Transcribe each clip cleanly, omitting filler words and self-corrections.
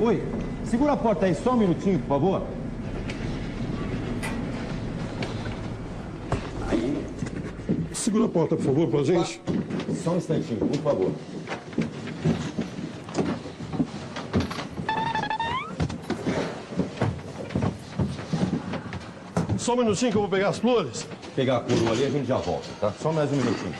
Oi, segura a porta aí só um minutinho, por favor. Aí. Segura a porta, por favor, pra gente. Só um instantinho, por favor. Só um minutinho que eu vou pegar as flores. Pegar a coroa ali, a gente já volta, tá? Só mais um minutinho.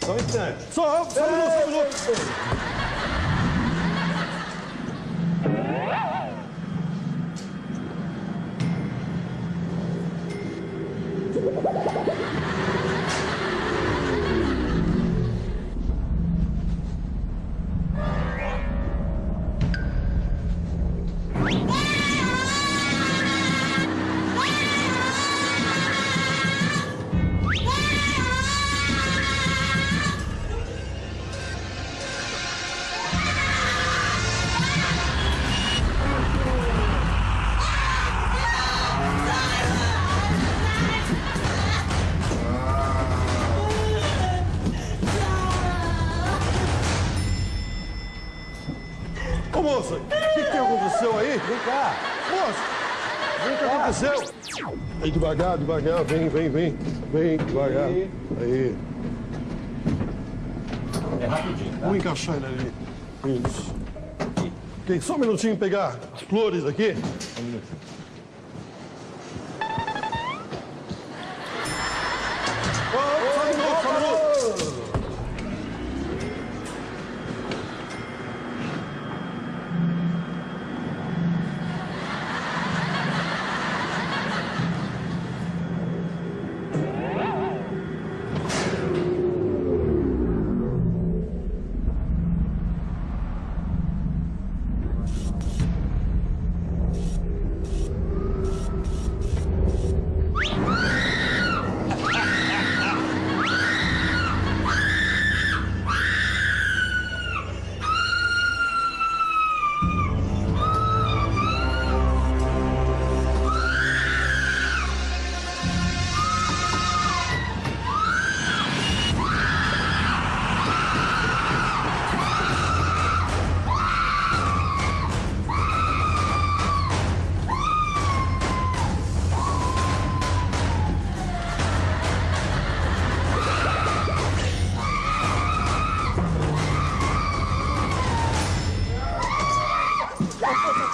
Só um instante. Só um minuto. Ô, moça, o que aconteceu aí? Vem cá. Moça, Vem o que cá. aconteceu? Aí, devagar, vem, devagar. Aí, É rapidinho, tá? vamos encaixar ele ali. Isso. Ok, só um minutinho pegar as flores aqui. Um minutinho.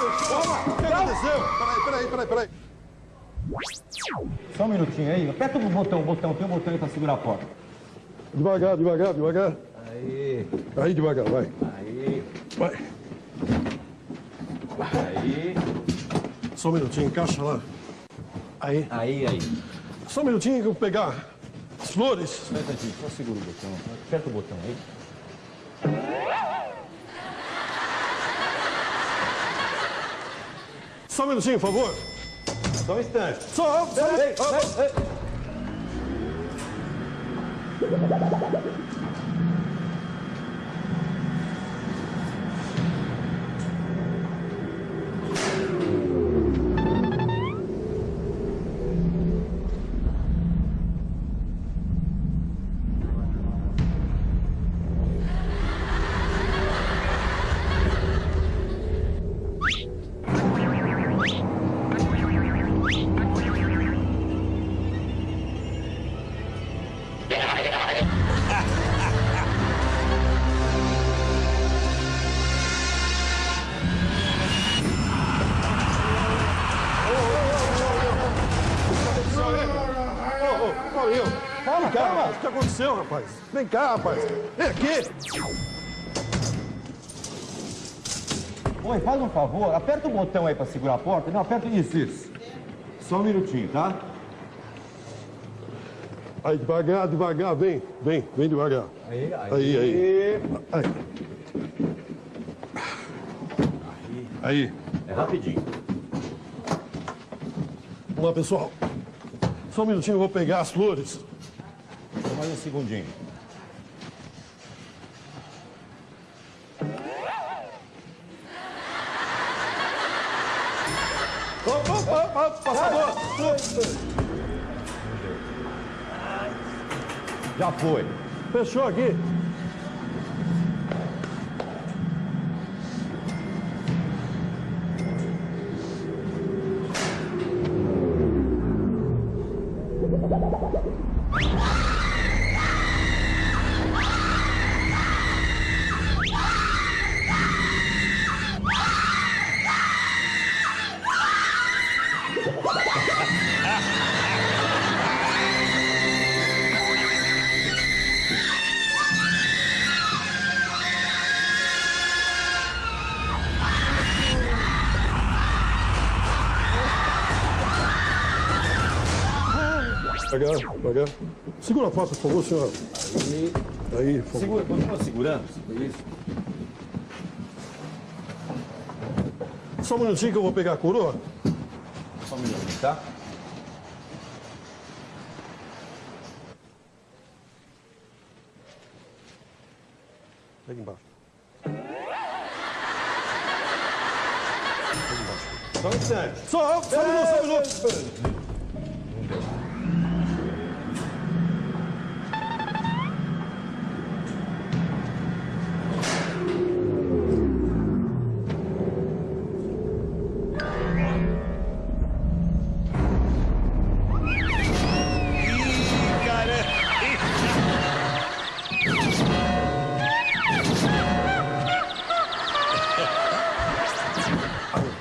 Só um minuto. O que aconteceu? Peraí. Só um minutinho aí. Aperta o botão. Tem um botão aí pra segurar a porta. Devagar. Aí. Aí, devagar, vai. Aí. Vai. Aí. Só um minutinho, encaixa lá. Aí. Aí. Só um minutinho que eu vou pegar as flores. Só um instantinho. Só segura o botão. Aperta o botão aí. Só um minutinho, por favor. Só um instante. Só Ei. Calma. O que aconteceu, rapaz? Vem cá, rapaz. Vem aqui. Oi, faz um favor. Aperta o botão aí pra segurar a porta. Não, aperta isso. Só um minutinho, tá? Aí, devagar. Vem devagar. Aí. Aí. É rapidinho. Vamos lá, pessoal. Só um minutinho, eu vou pegar as flores. Só mais um segundinho. Opa, passador! Já foi. Fechou aqui. Devagar. Segura a porta, por favor, senhor. Aí, por favor. Segura, continua segurando. Isso. Só um minutinho que eu vou pegar a coroa. Só um minutinho, tá? Pega embaixo. Só um instante. Só um minuto.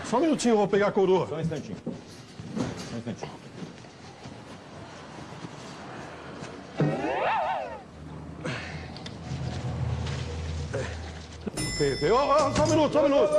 Só um minutinho, eu vou pegar a coroa. Só um instantinho. Só um instantinho. Só um minuto.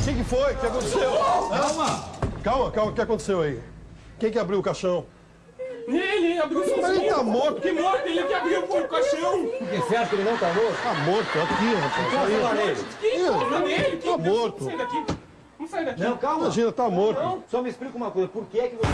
O que foi? O que aconteceu? Calma, o que aconteceu aí? Quem que abriu o caixão? Ele abriu sozinho. Mas ele tá morto. Que morto? Ele que abriu o caixão. Porque você acha que ele não tá morto? Tá morto, aqui, rapaz. Fala nele. Que porra nele? Tá morto. Vamos sair daqui. Vamos sair daqui. Não, calma. Imagina, tá morto. Não. Só me explica uma coisa. Por que é que você...